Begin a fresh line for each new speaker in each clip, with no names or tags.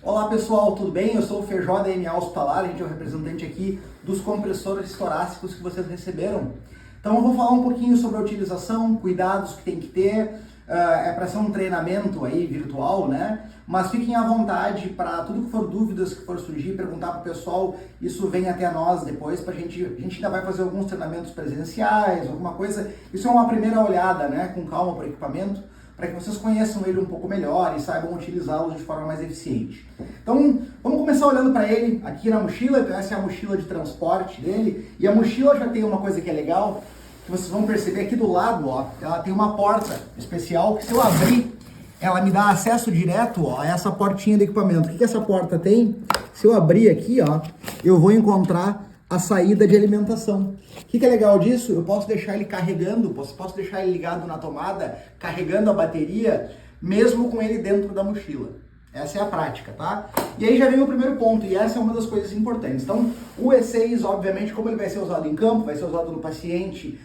Olá pessoal, tudo bem? Eu sou o Feijó da MA Hospitalar, a gente é o representante aqui dos compressores torácicos que vocês receberam. Então eu vou falar um pouquinho sobre a utilização, cuidados que tem que ter, é para ser um treinamento aí virtual, né? Mas fiquem à vontade para tudo que for dúvidas que for surgir, perguntar para o pessoal, isso vem até nós depois, a gente ainda vai fazer alguns treinamentos presenciais, alguma coisa, isso é uma primeira olhada, né? Com calma para o equipamento, para que vocês conheçam ele um pouco melhor e saibam utilizá-lo de forma mais eficiente. Então, vamos começar olhando para ele aqui na mochila. Então, essa é a mochila de transporte dele. E a mochila já tem uma coisa que é legal, que vocês vão perceber aqui do lado, ó, ela tem uma porta especial que se eu abrir, ela me dá acesso direto, ó, a essa portinha do equipamento. O que essa porta tem? Se eu abrir aqui, ó, eu vou encontrar a saída de alimentação. O que é legal disso? Eu posso deixar ele carregando, posso deixar ele ligado na tomada, carregando a bateria, mesmo com ele dentro da mochila. Essa é a prática, tá? E aí já vem o primeiro ponto, e essa é uma das coisas importantes. Então, o E6, obviamente, como ele vai ser usado em campo, vai ser usado no paciente,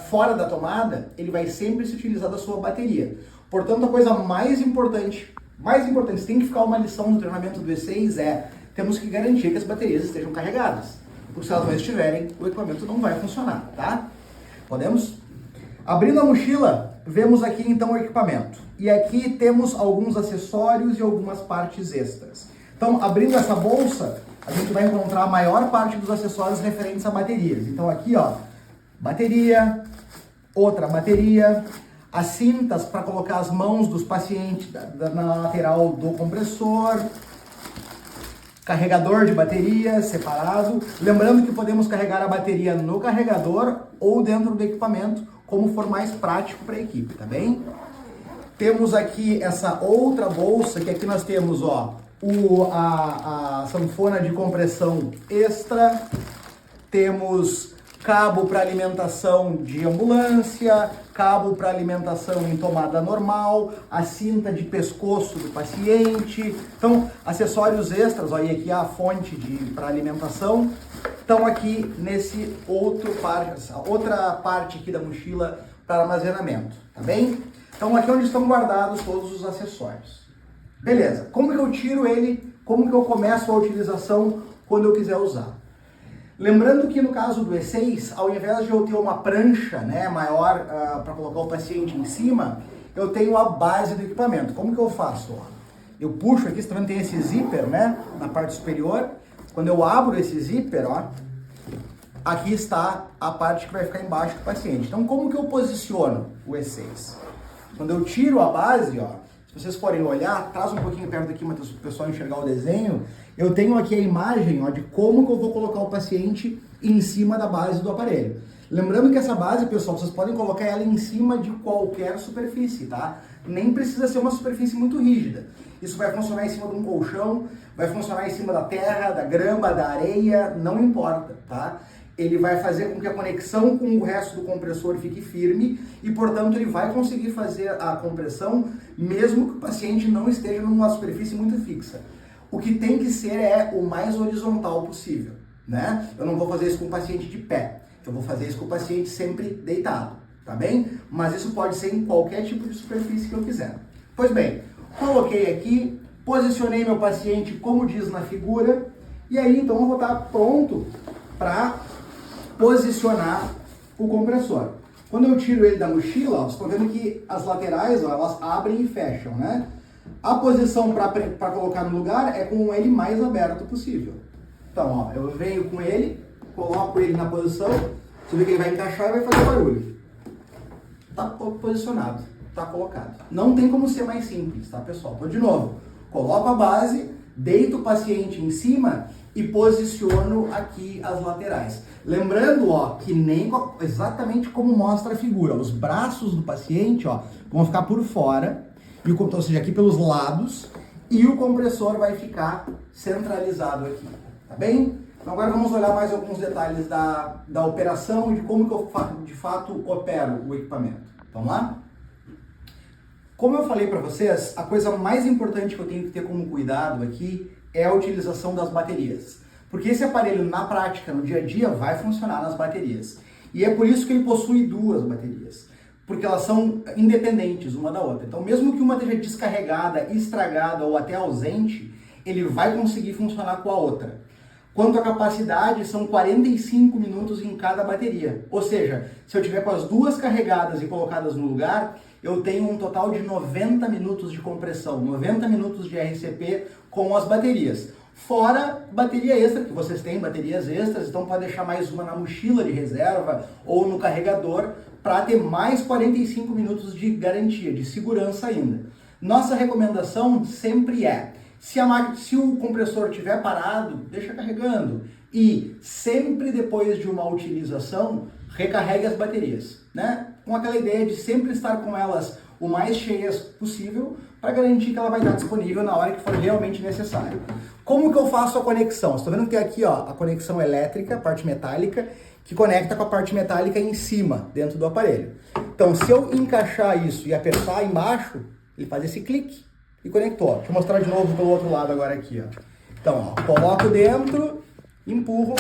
fora da tomada, ele vai sempre se utilizar da sua bateria. Portanto, a coisa mais importante, se tem que ficar uma lição no treinamento do E6 temos que garantir que as baterias estejam carregadas. Porque se elas não estiverem, o equipamento não vai funcionar, tá? Podemos? Abrindo a mochila, vemos aqui então o equipamento. E aqui temos alguns acessórios e algumas partes extras. Então, abrindo essa bolsa, a gente vai encontrar a maior parte dos acessórios referentes a baterias. Então aqui, ó, bateria, outra bateria, as cintas para colocar as mãos dos pacientes na lateral do compressor, carregador de bateria separado. Lembrando que podemos carregar a bateria no carregador ou dentro do equipamento, como for mais prático para a equipe, tá bem? Temos aqui essa outra bolsa, que aqui nós temos, ó, a sanfona de compressão extra, temos cabo para alimentação de ambulância, cabo para alimentação em tomada normal, a cinta de pescoço do paciente. Então, acessórios extras, ó, e aqui a fonte para alimentação, estão aqui nesse outra parte aqui da mochila para armazenamento, tá bem? Então, aqui é onde estão guardados todos os acessórios. Beleza, como que eu tiro ele, como que eu começo a utilização quando eu quiser usar? Lembrando que no caso do E6, ao invés de eu ter uma prancha, né, maior para colocar o paciente em cima, eu tenho a base do equipamento. Como que eu faço? Ó, eu puxo aqui, você também tem esse zíper, né, na parte superior. Quando eu abro esse zíper, ó, aqui está a parte que vai ficar embaixo do paciente. Então, como que eu posiciono o E6? Quando eu tiro a base, ó, se vocês forem olhar, traz um pouquinho perto aqui, para o pessoal enxergar o desenho, eu tenho aqui a imagem, ó, de como que eu vou colocar o paciente em cima da base do aparelho. Lembrando que essa base, pessoal, vocês podem colocar ela em cima de qualquer superfície, tá? Nem precisa ser uma superfície muito rígida. Isso vai funcionar em cima de um colchão, vai funcionar em cima da terra, da grama, da areia, não importa, tá? Ele vai fazer com que a conexão com o resto do compressor fique firme e, portanto, ele vai conseguir fazer a compressão mesmo que o paciente não esteja numa superfície muito fixa. O que tem que ser o mais horizontal possível, né? Eu não vou fazer isso com o paciente de pé, eu vou fazer isso com o paciente sempre deitado, tá bem? Mas isso pode ser em qualquer tipo de superfície que eu quiser. Pois bem, coloquei aqui, posicionei meu paciente como diz na figura, e aí então eu vou estar pronto para posicionar o compressor. Quando eu tiro ele da mochila, ó, vocês estão vendo que as laterais, ó, elas abrem e fecham, né? A posição para colocar no lugar é com ele mais aberto possível. Então, ó, eu venho com ele, coloco ele na posição, você vê que ele vai encaixar e vai fazer barulho. Tá posicionado, tá colocado. Não tem como ser mais simples, tá, pessoal? Então, de novo, coloco a base, deito o paciente em cima e posiciono aqui as laterais. Lembrando, ó, que exatamente como mostra a figura, os braços do paciente, ó, vão ficar por fora, ou seja, aqui pelos lados, e o compressor vai ficar centralizado aqui, tá bem? Então agora vamos olhar mais alguns detalhes da operação e de como que eu de fato opero o equipamento. Vamos lá? Como eu falei para vocês, a coisa mais importante que eu tenho que ter como cuidado aqui é a utilização das baterias. Porque esse aparelho, na prática, no dia a dia, vai funcionar nas baterias. E é por isso que ele possui duas baterias. Porque elas são independentes uma da outra. Então, mesmo que uma esteja descarregada, estragada ou até ausente, ele vai conseguir funcionar com a outra. Quanto à capacidade, são 45 minutos em cada bateria. Ou seja, se eu tiver com as duas carregadas e colocadas no lugar, eu tenho um total de 90 minutos de compressão, 90 minutos de RCP com as baterias. Fora bateria extra, que vocês têm baterias extras, então pode deixar mais uma na mochila de reserva ou no carregador para ter mais 45 minutos de garantia, de segurança ainda. Nossa recomendação sempre é, se o compressor estiver parado, deixa carregando. E sempre depois de uma utilização, recarregue as baterias, né? Com aquela ideia de sempre estar com elas o mais cheias possível para garantir que ela vai estar disponível na hora que for realmente necessário. Como que eu faço a conexão? Você está vendo que tem aqui ó, a conexão elétrica, a parte metálica, que conecta com a parte metálica em cima, dentro do aparelho. Então, se eu encaixar isso e apertar embaixo, ele faz esse clique e conectou. Deixa eu mostrar de novo pelo outro lado agora aqui. Ó. Então, ó, coloco dentro, empurro,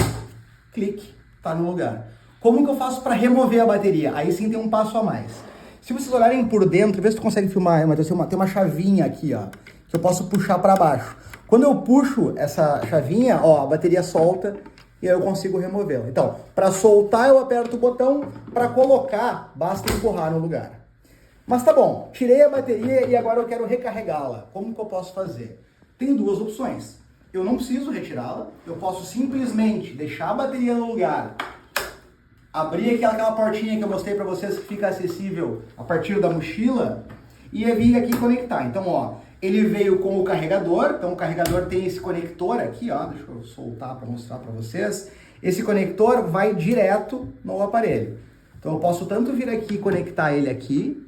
clique, tá no lugar. Como que eu faço para remover a bateria? Aí sim tem um passo a mais. Se vocês olharem por dentro, vê se tu consegue filmar, mas tem uma chavinha aqui, ó, que eu posso puxar para baixo. Quando eu puxo essa chavinha, ó, a bateria solta e aí eu consigo removê-la. Então, para soltar eu aperto o botão, para colocar basta empurrar no lugar. Mas tá bom, tirei a bateria e agora eu quero recarregá-la. Como que eu posso fazer? Tenho duas opções. Eu não preciso retirá-la, eu posso simplesmente deixar a bateria no lugar, abrir aquela portinha que eu mostrei para vocês que fica acessível a partir da mochila e vir aqui conectar. Então, ó, ele veio com o carregador, então o carregador tem esse conector aqui, ó, deixa eu soltar para mostrar para vocês. Esse conector vai direto no aparelho. Então eu posso tanto vir aqui e conectar ele aqui.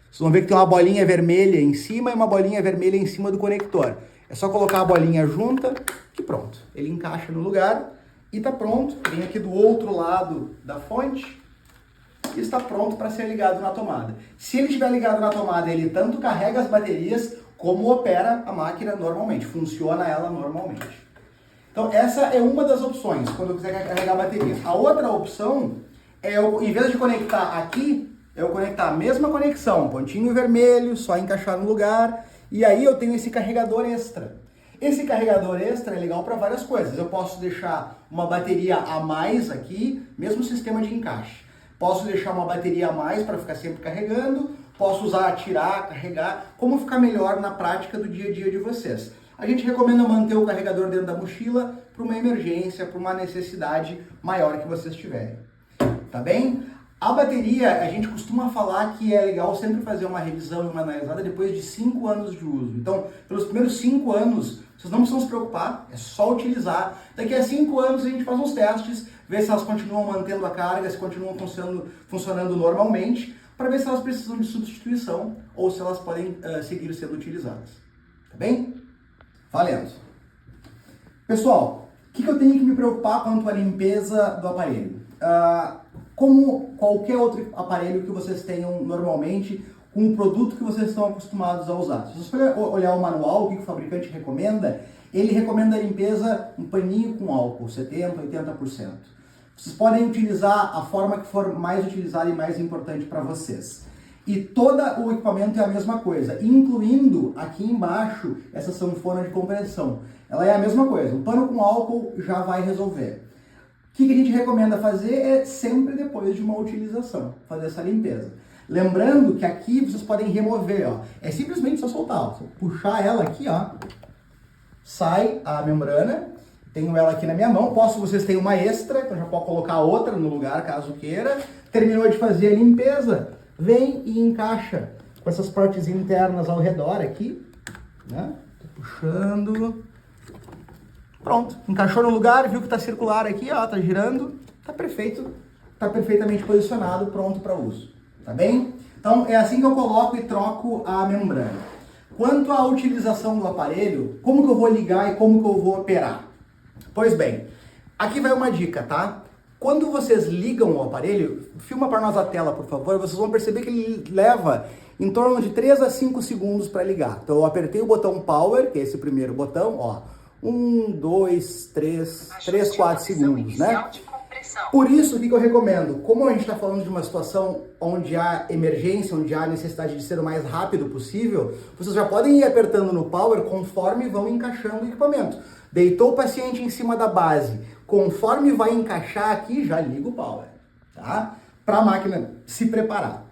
Vocês vão ver que tem uma bolinha vermelha em cima e uma bolinha vermelha em cima do conector. É só colocar a bolinha junta e pronto. Ele encaixa no lugar e está pronto. Vem aqui do outro lado da fonte e está pronto para ser ligado na tomada. Se ele estiver ligado na tomada, ele tanto carrega as baterias como opera a máquina normalmente. Funciona ela normalmente. Então essa é uma das opções, quando eu quiser carregar a bateria. A outra opção é, em vez de conectar aqui, eu conectar a mesma conexão, pontinho vermelho, só encaixar no lugar, e aí eu tenho esse carregador extra. Esse carregador extra é legal para várias coisas. Eu posso deixar uma bateria a mais aqui, mesmo sistema de encaixe. Posso deixar uma bateria a mais para ficar sempre carregando, posso usar, tirar, carregar, como ficar melhor na prática do dia a dia de vocês. A gente recomenda manter o carregador dentro da mochila para uma emergência, para uma necessidade maior que vocês tiverem. Tá bem? A bateria, a gente costuma falar que é legal sempre fazer uma revisão e uma analisada depois de 5 anos de uso. Então, pelos primeiros 5 anos, vocês não precisam se preocupar, é só utilizar. Daqui a 5 anos a gente faz uns testes, vê se elas continuam mantendo a carga, se continuam funcionando normalmente, para ver se elas precisam de substituição ou se elas podem seguir sendo utilizadas. Tá bem? Valendo! Pessoal, o que eu tenho que me preocupar quanto à limpeza do aparelho? Como qualquer outro aparelho que vocês tenham normalmente, com o produto que vocês estão acostumados a usar. Se você olhar o manual, o que o fabricante recomenda, ele recomenda a limpeza um paninho com álcool, 70%, 80%. Vocês podem utilizar a forma que for mais utilizada e mais importante para vocês. E todo o equipamento é a mesma coisa, incluindo aqui embaixo essa sanfona de compressão. Ela é a mesma coisa, um pano com álcool já vai resolver. O que a gente recomenda fazer é sempre depois de uma utilização, fazer essa limpeza. Lembrando que aqui vocês podem remover, ó, é simplesmente só soltar, ó, puxar ela aqui, ó, sai a membrana, tenho ela aqui na minha mão, vocês têm uma extra, então já pode colocar outra no lugar caso queira. Terminou de fazer a limpeza, vem e encaixa com essas partes internas ao redor aqui, né? Tô puxando. Pronto, encaixou no lugar, viu que está circular aqui, ó, tá girando, tá perfeito, tá perfeitamente posicionado, pronto para uso, tá bem? Então é assim que eu coloco e troco a membrana. Quanto à utilização do aparelho, como que eu vou ligar e como que eu vou operar? Pois bem, aqui vai uma dica, tá? Quando vocês ligam o aparelho, filma para nós a tela, por favor, vocês vão perceber que ele leva em torno de 3 a 5 segundos para ligar. Então eu apertei o botão Power, que é esse primeiro botão, ó, 1, 2, 3, 4 segundos, né? Por isso, o que eu recomendo? Como a gente está falando de uma situação onde há emergência, onde há necessidade de ser o mais rápido possível, vocês já podem ir apertando no power conforme vão encaixando o equipamento. Deitou o paciente em cima da base, conforme vai encaixar aqui, já liga o power, tá? Para a máquina se preparar.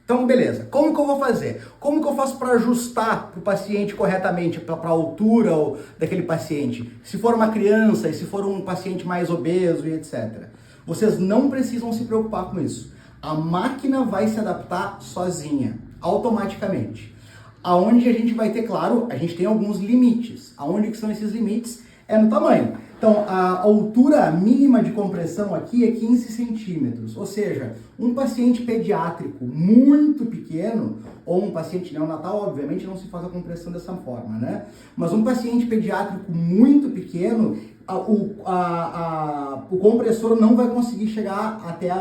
Então, beleza. Como que eu vou fazer? Como que eu faço para ajustar o paciente corretamente, para a altura daquele paciente? Se for uma criança e se for um paciente mais obeso e etc. Vocês não precisam se preocupar com isso. A máquina vai se adaptar sozinha, automaticamente. Aonde a gente vai ter, claro, a gente tem alguns limites. Aonde que são esses limites? É no tamanho. Então, a altura mínima de compressão aqui é 15 centímetros, ou seja, um paciente pediátrico muito pequeno, ou um paciente neonatal, obviamente, não se faz a compressão dessa forma, né? Mas um paciente pediátrico muito pequeno, o compressor não vai conseguir chegar até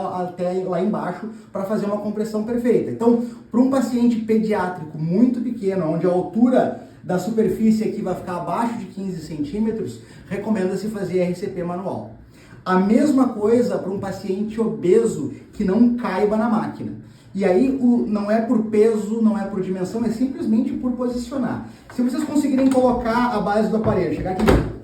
lá embaixo para fazer uma compressão perfeita. Então, para um paciente pediátrico muito pequeno, onde a altura da superfície aqui vai ficar abaixo de 15 centímetros, recomenda-se fazer RCP manual. A mesma coisa para um paciente obeso que não caiba na máquina. E aí não é por peso, não é por dimensão, é simplesmente por posicionar. Se vocês conseguirem colocar a base do aparelho, chegar aqui,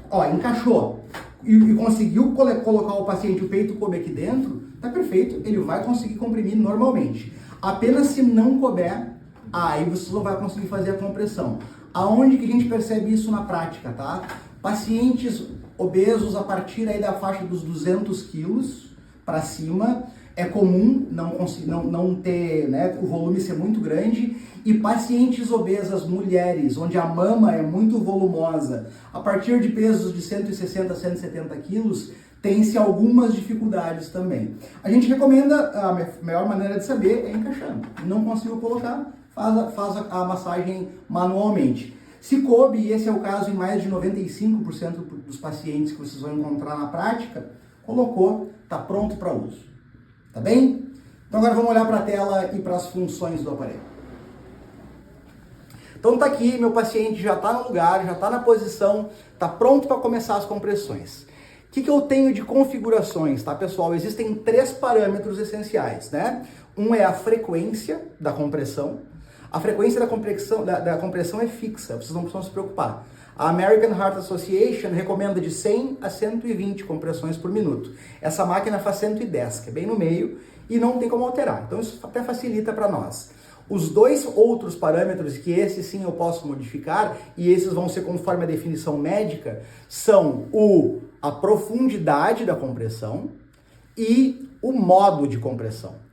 ó, encaixou, e conseguiu colocar o paciente, o peito coube aqui dentro, tá perfeito, ele vai conseguir comprimir normalmente. Apenas se não couber, aí vocês não vão conseguir fazer a compressão. Aonde que a gente percebe isso na prática, tá? Pacientes obesos a partir aí da faixa dos 200 quilos para cima, é comum não ter, né, o volume ser muito grande, e pacientes obesas mulheres, onde a mama é muito volumosa, a partir de pesos de 160 a 170 quilos, tem-se algumas dificuldades também. A gente recomenda, a melhor maneira de saber é encaixando. Não consigo colocar, faz a massagem manualmente. Se coube, e esse é o caso em mais de 95% dos pacientes que vocês vão encontrar na prática, colocou, está pronto para uso. Tá bem? Então agora vamos olhar para a tela e para as funções do aparelho. Então tá aqui, meu paciente já está no lugar, já está na posição, está pronto para começar as compressões. O que eu tenho de configurações, tá, pessoal? Existem 3 parâmetros essenciais, né? Um é a frequência da compressão. A frequência da compressão é fixa, vocês não precisam se preocupar. A American Heart Association recomenda de 100 a 120 compressões por minuto. Essa máquina faz 110, que é bem no meio, e não tem como alterar. Então isso até facilita para nós. Os 2 outros parâmetros, que esses sim eu posso modificar, e esses vão ser conforme a definição médica, são a profundidade da compressão e o modo de compressão.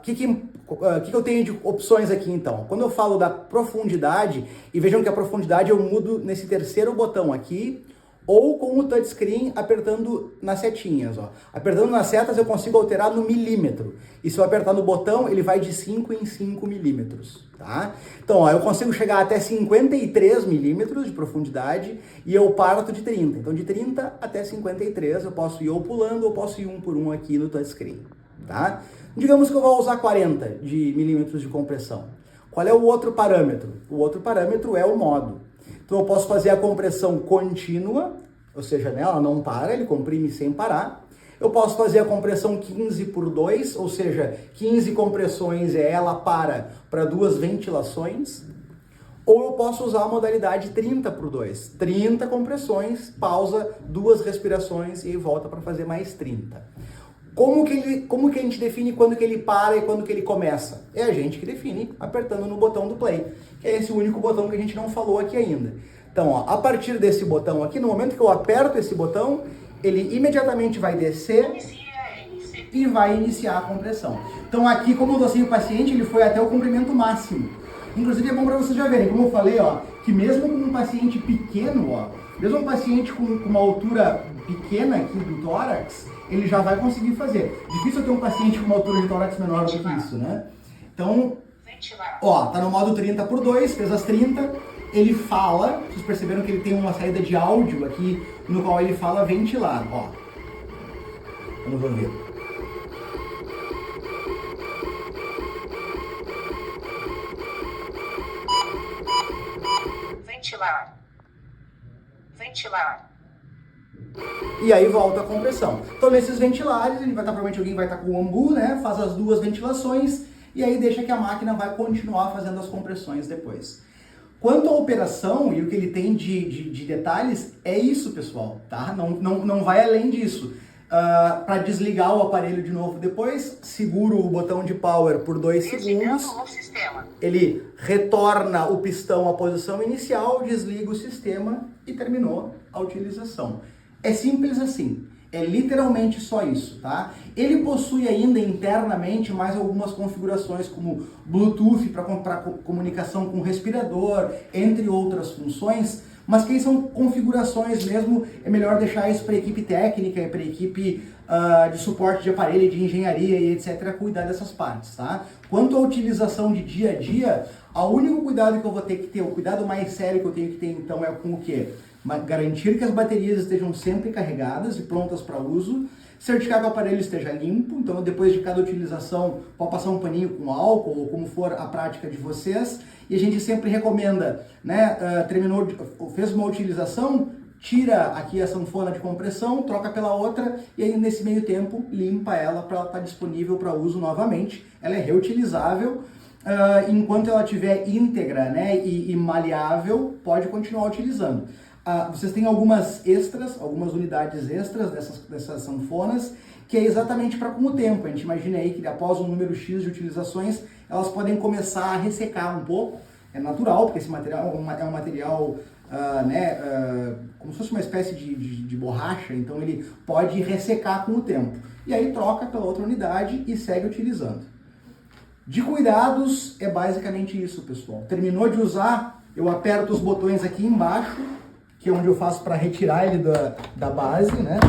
Que eu tenho de opções aqui então? Quando eu falo da profundidade, e vejam que a profundidade eu mudo nesse terceiro botão aqui, ou com o touchscreen apertando nas setinhas, ó. Apertando nas setas eu consigo alterar no milímetro, e se eu apertar no botão ele vai de 5 em 5 milímetros, tá? Então, ó, eu consigo chegar até 53 milímetros de profundidade, e eu parto de 30. Então de 30 até 53 eu posso ir ou pulando, ou posso ir um por um aqui no touchscreen, tá? Digamos que eu vou usar 40 milímetros de compressão. Qual é o outro parâmetro? O outro parâmetro é o modo. Então eu posso fazer a compressão contínua, ou seja, né, ela não para, ele comprime sem parar. Eu posso fazer a compressão 15 por 2, ou seja, 15 compressões ela para 2 ventilações. Ou eu posso usar a modalidade 30 por 2. 30 compressões, pausa, 2 respirações e volta para fazer mais 30. Como que a gente define quando que ele para e quando que ele começa? É a gente que define apertando no botão do play, que é esse único botão que a gente não falou aqui ainda. Então, ó, a partir desse botão aqui, no momento que eu aperto esse botão, ele imediatamente vai descer e vai iniciar a compressão. Então aqui, como eu dosei o paciente, ele foi até o comprimento máximo. Inclusive é bom para vocês já verem, como eu falei, ó, que mesmo com um paciente pequeno, ó, mesmo um paciente com uma altura pequena aqui do tórax, ele já vai conseguir fazer. Difícil ter um paciente com uma altura de tórax menor do que isso, né? Então, ó, tá no modo 30 por 2, fez as 30, ele fala, vocês perceberam que ele tem uma saída de áudio aqui, no qual ele fala ventilar, ó. Vamos ouvir.
Ventilar. Ventilar.
E aí volta a compressão. Então nesses ventilares, a gente vai estar, provavelmente alguém vai estar com o ambu, né? Faz as duas ventilações e aí deixa que a máquina vai continuar fazendo as compressões depois. Quanto à operação e o que ele tem de detalhes, é isso, pessoal, tá? Não vai além disso. Para desligar o aparelho de novo depois, seguro o botão de power por 2 segundos. Ele retorna o pistão à posição inicial, desliga o sistema e terminou a utilização. É simples assim. É literalmente só isso, tá? Ele possui ainda internamente mais algumas configurações como Bluetooth para comunicação com o respirador, entre outras funções, mas que são configurações mesmo, é melhor deixar isso para a equipe técnica, para a equipe de suporte de aparelho, de engenharia e etc, cuidar dessas partes, tá? Quanto à utilização de dia a dia, o único cuidado que eu vou ter que ter, o cuidado mais sério que eu tenho que ter então é com o quê? Garantir que as baterias estejam sempre carregadas e prontas para uso, certificar que o aparelho esteja limpo, então depois de cada utilização pode passar um paninho com álcool ou como for a prática de vocês, e a gente sempre recomenda, né, fez uma utilização, tira aqui a sanfona de compressão, troca pela outra e aí nesse meio tempo limpa ela para ela estar disponível para uso novamente, ela é reutilizável. Enquanto ela estiver íntegra, né, e maleável, pode continuar utilizando. Vocês têm algumas unidades extras dessas sanfonas, que é exatamente para com o tempo. A gente imagina aí que após um número X de utilizações, elas podem começar a ressecar um pouco. É natural, porque esse material é um material, como se fosse uma espécie de borracha, então ele pode ressecar com o tempo. E aí troca pela outra unidade e segue utilizando. De cuidados, é basicamente isso, pessoal. Terminou de usar, eu aperto os botões aqui embaixo, que é onde eu faço para retirar ele da base, né?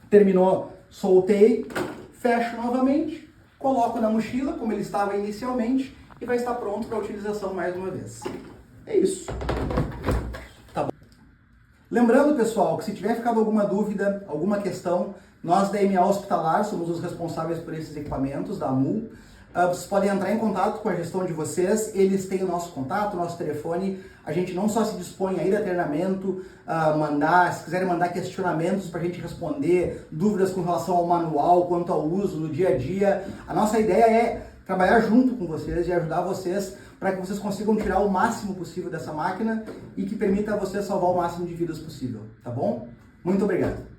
Terminou, soltei, fecho novamente, coloco na mochila, como ele estava inicialmente, e vai estar pronto para utilização mais uma vez. É isso. Tá bom. Lembrando, pessoal, que se tiver ficado alguma dúvida, alguma questão, nós da MA Hospitalar somos os responsáveis por esses equipamentos, da AMU. Vocês podem entrar em contato com a gestão de vocês, eles têm o nosso contato, o nosso telefone. A gente não só se dispõe a ir a treinamento, se quiserem mandar questionamentos para a gente responder, dúvidas com relação ao manual, quanto ao uso no dia a dia. A nossa ideia é trabalhar junto com vocês e ajudar vocês para que vocês consigam tirar o máximo possível dessa máquina e que permita a vocês salvar o máximo de vidas possível, tá bom? Muito obrigado!